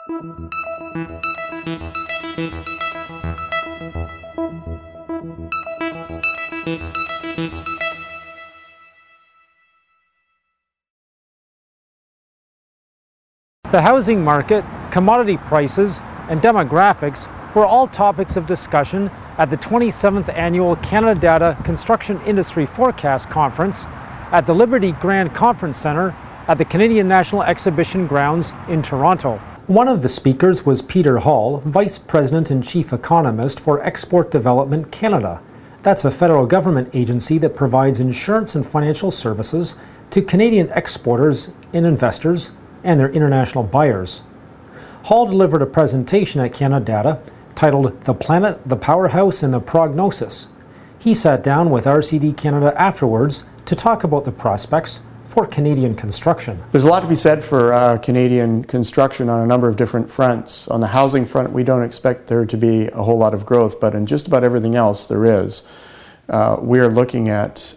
The housing market, commodity prices, and demographics were all topics of discussion at the 27th Annual CanaData Construction Industry Forecast Conference at the Liberty Grand Conference Centre at the Canadian National Exhibition Grounds in Toronto. One of the speakers was Peter Hall, Vice President and Chief Economist for Export Development Canada. That's a federal government agency that provides insurance and financial services to Canadian exporters and investors and their international buyers. Hall delivered a presentation at CanaData titled "The Planet, the Powerhouse, and the Prognosis." He sat down with RCD Canada afterwards to talk about the prospects for Canadian construction. There's a lot to be said for Canadian construction on a number of different fronts. On the housing front, we don't expect there to be a whole lot of growth, but in just about everything else there is. We are looking at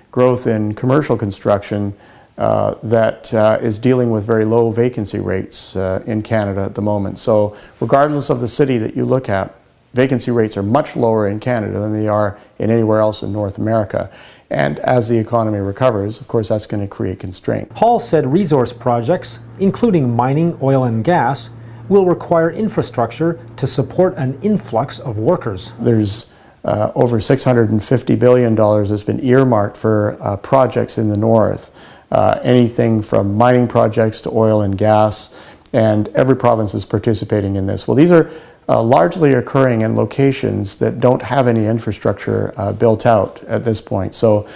growth in commercial construction that is dealing with very low vacancy rates in Canada at the moment. So regardless of the city that you look at, vacancy rates are much lower in Canada than they are in anywhere else in North America. And as the economy recovers, of course, that's going to create constraint. Hall said resource projects, including mining, oil and gas, will require infrastructure to support an influx of workers. There's over $650 billion that's been earmarked for projects in the north. Anything from mining projects to oil and gas, and every province is participating in this. Well, these are largely occurring in locations that don't have any infrastructure built out at this point. So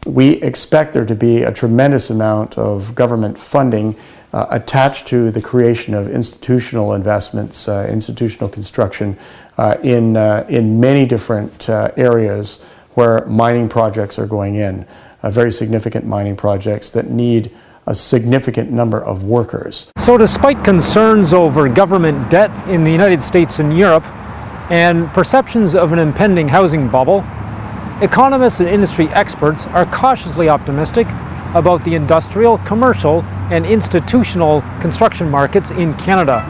we expect there to be a tremendous amount of government funding attached to the creation of institutional investments, institutional construction in many different areas where mining projects are going in. Very significant mining projects that need a significant number of workers. So despite concerns over government debt in the United States and Europe and perceptions of an impending housing bubble, economists and industry experts are cautiously optimistic about the industrial, commercial, and institutional construction markets in Canada.